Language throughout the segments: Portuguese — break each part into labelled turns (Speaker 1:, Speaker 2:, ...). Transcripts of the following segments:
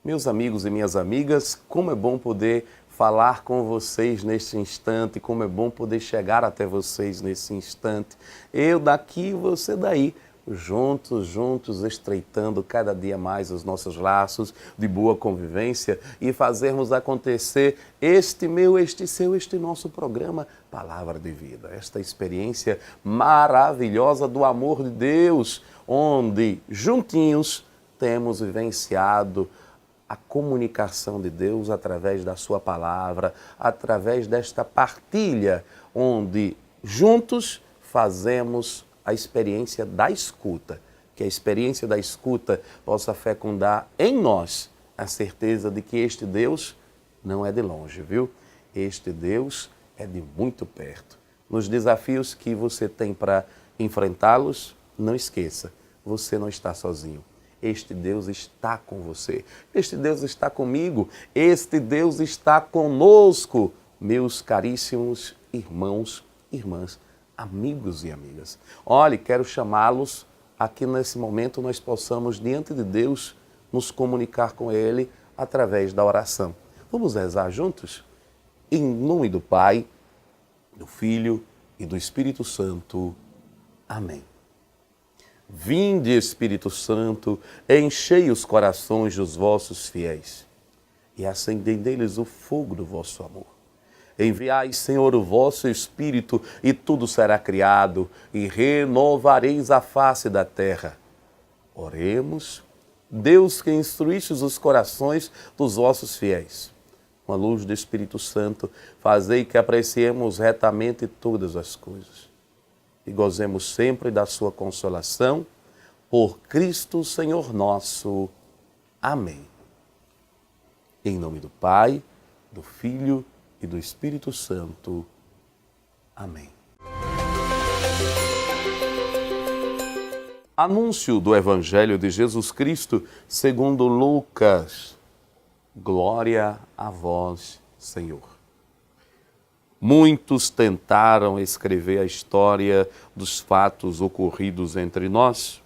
Speaker 1: Meus amigos e minhas amigas, como é bom poder falar com vocês neste instante, como é bom poder chegar até vocês nesse instante. Eu daqui, você daí, juntos, estreitando cada dia mais os nossos laços de boa convivência e fazermos acontecer este meu, este seu, este nosso programa Palavra de Vida. Esta experiência maravilhosa do amor de Deus, onde juntinhos temos vivenciado a comunicação de Deus através da sua palavra, através desta partilha, onde juntos fazemos a experiência da escuta, que a experiência da escuta possa fecundar em nós a certeza de que este Deus não é de longe, viu? Este Deus é de muito perto. Nos desafios que você tem para enfrentá-los, não esqueça, você não está sozinho. Este Deus está com você, este Deus está comigo, este Deus está conosco, meus caríssimos irmãos, irmãs, amigos e amigas. Olhe, quero chamá-los a que nesse momento nós possamos, diante de Deus, nos comunicar com Ele através da oração. Vamos rezar juntos? Em nome do Pai, do Filho e do Espírito Santo. Amém. Vinde, Espírito Santo, enchei os corações dos vossos fiéis e acendei neles o fogo do vosso amor. Enviai, Senhor, o vosso Espírito e tudo será criado e renovareis a face da terra. Oremos, Deus que instruístes os corações dos vossos fiéis. Com a luz do Espírito Santo, fazei que apreciemos retamente todas as coisas e gozemos sempre da sua consolação, por Cristo Senhor nosso. Amém. Em nome do Pai, do Filho e do Espírito Santo. Amém. Anúncio do Evangelho de Jesus Cristo segundo Lucas. Glória a vós, Senhor. Muitos tentaram escrever a história dos fatos ocorridos entre nós,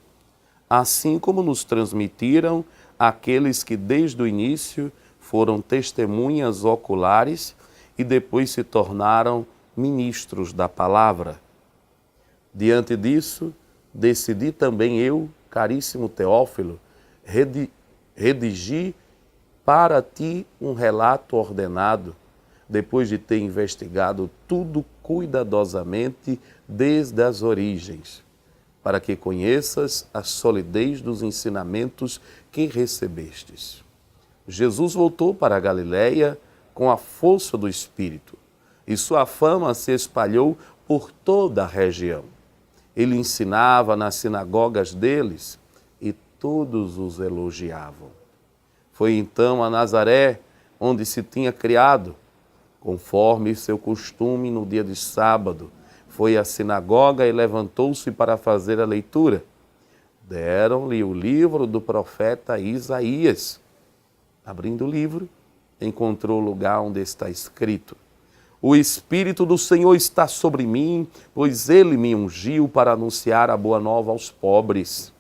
Speaker 1: assim como nos transmitiram aqueles que desde o início foram testemunhas oculares e depois se tornaram ministros da palavra. Diante disso, decidi também eu, caríssimo Teófilo, redigir para ti um relato ordenado, depois de ter investigado tudo cuidadosamente desde as origens, para que conheças a solidez dos ensinamentos que recebestes. Jesus voltou para a Galiléia com a força do Espírito, e sua fama se espalhou por toda a região. Ele ensinava nas sinagogas deles, e todos os elogiavam. Foi então a Nazaré, onde se tinha criado. Conforme seu costume, no dia de sábado, foi à sinagoga e levantou-se para fazer a leitura. Deram-lhe o livro do profeta Isaías. Abrindo o livro, encontrou o lugar onde está escrito: O Espírito do Senhor está sobre mim, pois Ele me ungiu para anunciar a boa nova aos pobres.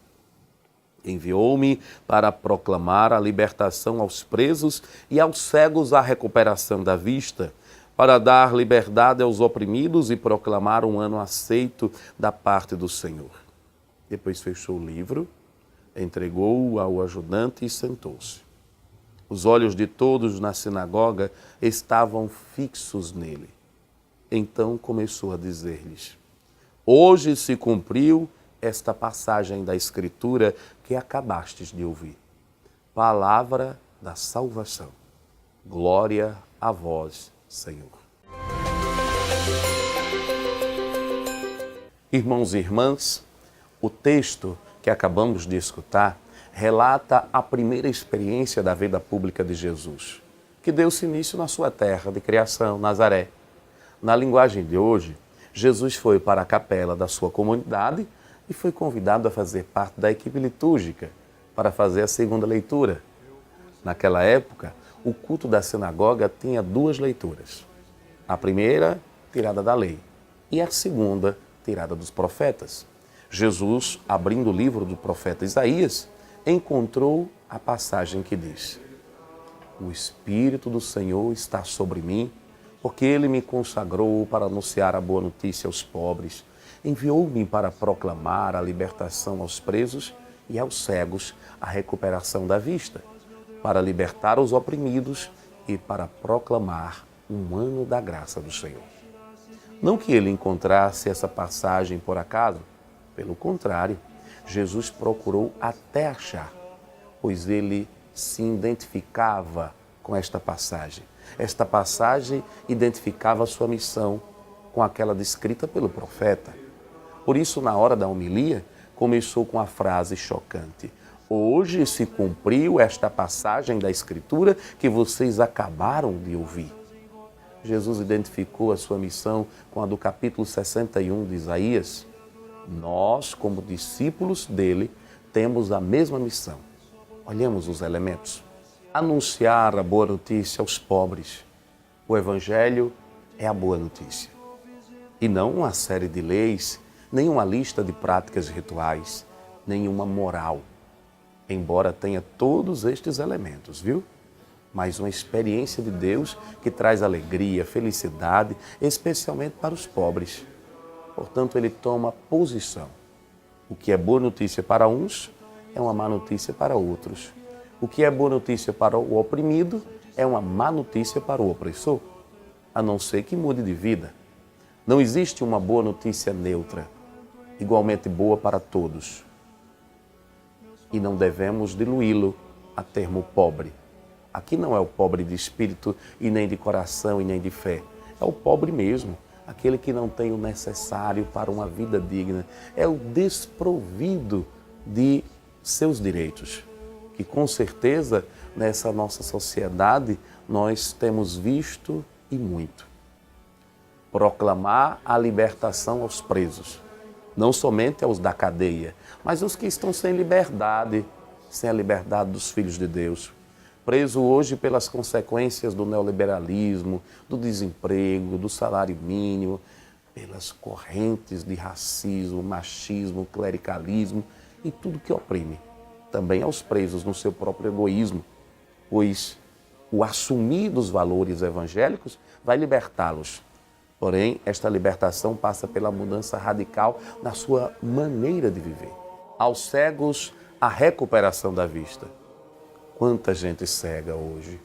Speaker 1: Enviou-me para proclamar a libertação aos presos e aos cegos a recuperação da vista, para dar liberdade aos oprimidos e proclamar um ano aceito da parte do Senhor. Depois fechou o livro, entregou-o ao ajudante e sentou-se. Os olhos de todos na sinagoga estavam fixos nele. Então começou a dizer-lhes: Hoje se cumpriu esta passagem da Escritura que acabastes de ouvir. Palavra da salvação. Glória a vós, Senhor. Irmãos e irmãs, o texto que acabamos de escutar relata a primeira experiência da vida pública de Jesus, que deu-se início na sua terra de criação, Nazaré. Na linguagem de hoje, Jesus foi para a capela da sua comunidade e foi convidado a fazer parte da equipe litúrgica para fazer a segunda leitura. Naquela época, o culto da sinagoga tinha duas leituras. A primeira, tirada da lei, e a segunda, tirada dos profetas. Jesus, abrindo o livro do profeta Isaías, encontrou a passagem que diz: O Espírito do Senhor está sobre mim, porque Ele me consagrou para anunciar a boa notícia aos pobres. Enviou-me para proclamar a libertação aos presos e aos cegos a recuperação da vista, para libertar os oprimidos e para proclamar um ano da graça do Senhor. Não que ele encontrasse essa passagem por acaso, pelo contrário, Jesus procurou até achar, pois ele se identificava com esta passagem. Esta passagem identificava a sua missão com aquela descrita pelo profeta. Por isso, na hora da homilia, começou com a frase chocante: hoje se cumpriu esta passagem da Escritura que vocês acabaram de ouvir. Jesus identificou a sua missão com a do capítulo 61 de Isaías. Nós, como discípulos dele, temos a mesma missão. Olhemos os elementos. Anunciar a boa notícia aos pobres. O Evangelho é a boa notícia. E não uma série de leis, nem uma lista de práticas rituais, nem uma moral. Embora tenha todos estes elementos, viu? Mas uma experiência de Deus que traz alegria, felicidade, especialmente para os pobres. Portanto, ele toma posição. O que é boa notícia para uns é uma má notícia para outros. O que é boa notícia para o oprimido é uma má notícia para o opressor, a não ser que mude de vida. Não existe uma boa notícia neutra, igualmente boa para todos. E não devemos diluí-lo a termo pobre. Aqui não é o pobre de espírito e nem de coração e nem de fé. É o pobre mesmo, aquele que não tem o necessário para uma vida digna. É o desprovido de seus direitos, que com certeza nessa nossa sociedade nós temos visto e muito. Proclamar a libertação aos presos, não somente aos da cadeia, mas aos que estão sem liberdade, sem a liberdade dos filhos de Deus. Preso hoje pelas consequências do neoliberalismo, do desemprego, do salário mínimo, pelas correntes de racismo, machismo, clericalismo e tudo que oprime. Também aos presos no seu próprio egoísmo, pois o assumir dos valores evangélicos vai libertá-los. Porém, esta libertação passa pela mudança radical na sua maneira de viver. Aos cegos, a recuperação da vista. Quanta gente cega hoje,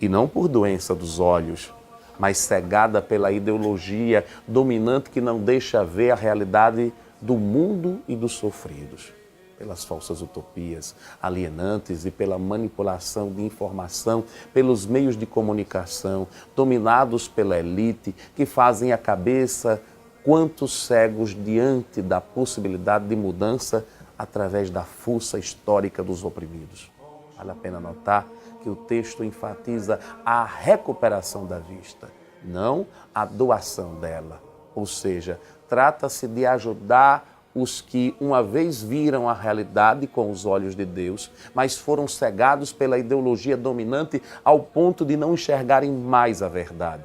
Speaker 1: e não por doença dos olhos, mas cegada pela ideologia dominante que não deixa ver a realidade do mundo e dos sofridos, pelas falsas utopias alienantes e pela manipulação de informação pelos meios de comunicação, dominados pela elite, que fazem a cabeça quantos cegos diante da possibilidade de mudança através da força histórica dos oprimidos. Vale a pena notar que o texto enfatiza a recuperação da vista, não a doação dela. Ou seja, trata-se de ajudar os que uma vez viram a realidade com os olhos de Deus, mas foram cegados pela ideologia dominante ao ponto de não enxergarem mais a verdade.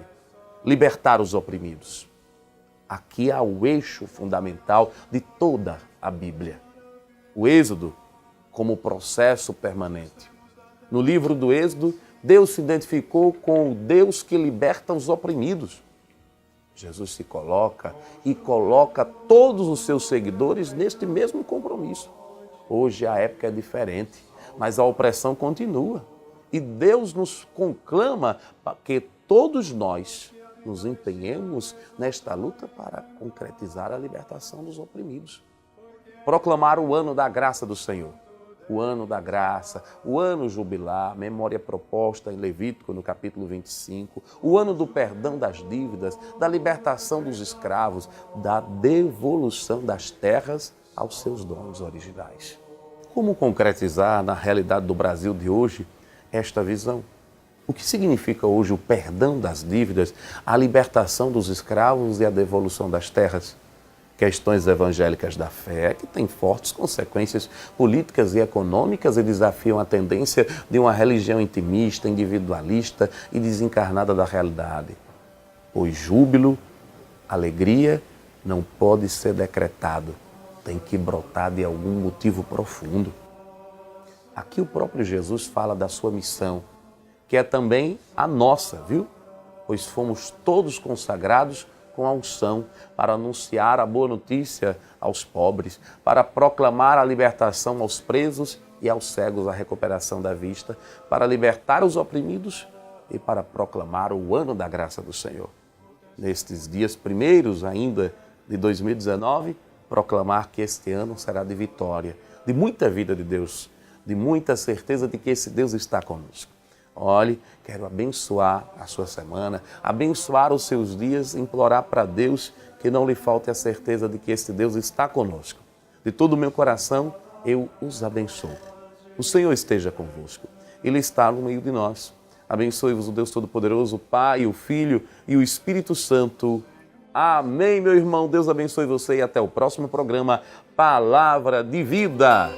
Speaker 1: Libertar os oprimidos. Aqui há o eixo fundamental de toda a Bíblia. O Êxodo como processo permanente. No livro do Êxodo, Deus se identificou com o Deus que liberta os oprimidos. Jesus se coloca e coloca todos os seus seguidores neste mesmo compromisso. Hoje a época é diferente, mas a opressão continua. E Deus nos conclama para que todos nós nos empenhemos nesta luta para concretizar a libertação dos oprimidos. Proclamar o ano da graça do Senhor. O ano da graça, o ano jubilar, memória proposta em Levítico no capítulo 25, o ano do perdão das dívidas, da libertação dos escravos, da devolução das terras aos seus donos originais. Como concretizar na realidade do Brasil de hoje esta visão? O que significa hoje o perdão das dívidas, a libertação dos escravos e a devolução das terras? Questões evangélicas da fé que têm fortes consequências políticas e econômicas e desafiam a tendência de uma religião intimista, individualista e desencarnada da realidade. Pois júbilo, alegria, não pode ser decretado, tem que brotar de algum motivo profundo. Aqui o próprio Jesus fala da sua missão, que é também a nossa, viu? Pois fomos todos consagrados com a unção para anunciar a boa notícia aos pobres, para proclamar a libertação aos presos e aos cegos a recuperação da vista, para libertar os oprimidos e para proclamar o ano da graça do Senhor. Nestes dias primeiros ainda de 2019, proclamar que este ano será de vitória, de muita vida de Deus, de muita certeza de que esse Deus está conosco. Olhe, quero abençoar a sua semana, abençoar os seus dias, implorar para Deus que não lhe falte a certeza de que este Deus está conosco. De todo o meu coração, eu os abençoo. O Senhor esteja convosco. Ele está no meio de nós. Abençoe-vos o Deus Todo-Poderoso, o Pai, o Filho e o Espírito Santo. Amém, meu irmão. Deus abençoe você e até o próximo programa Palavra de Vida.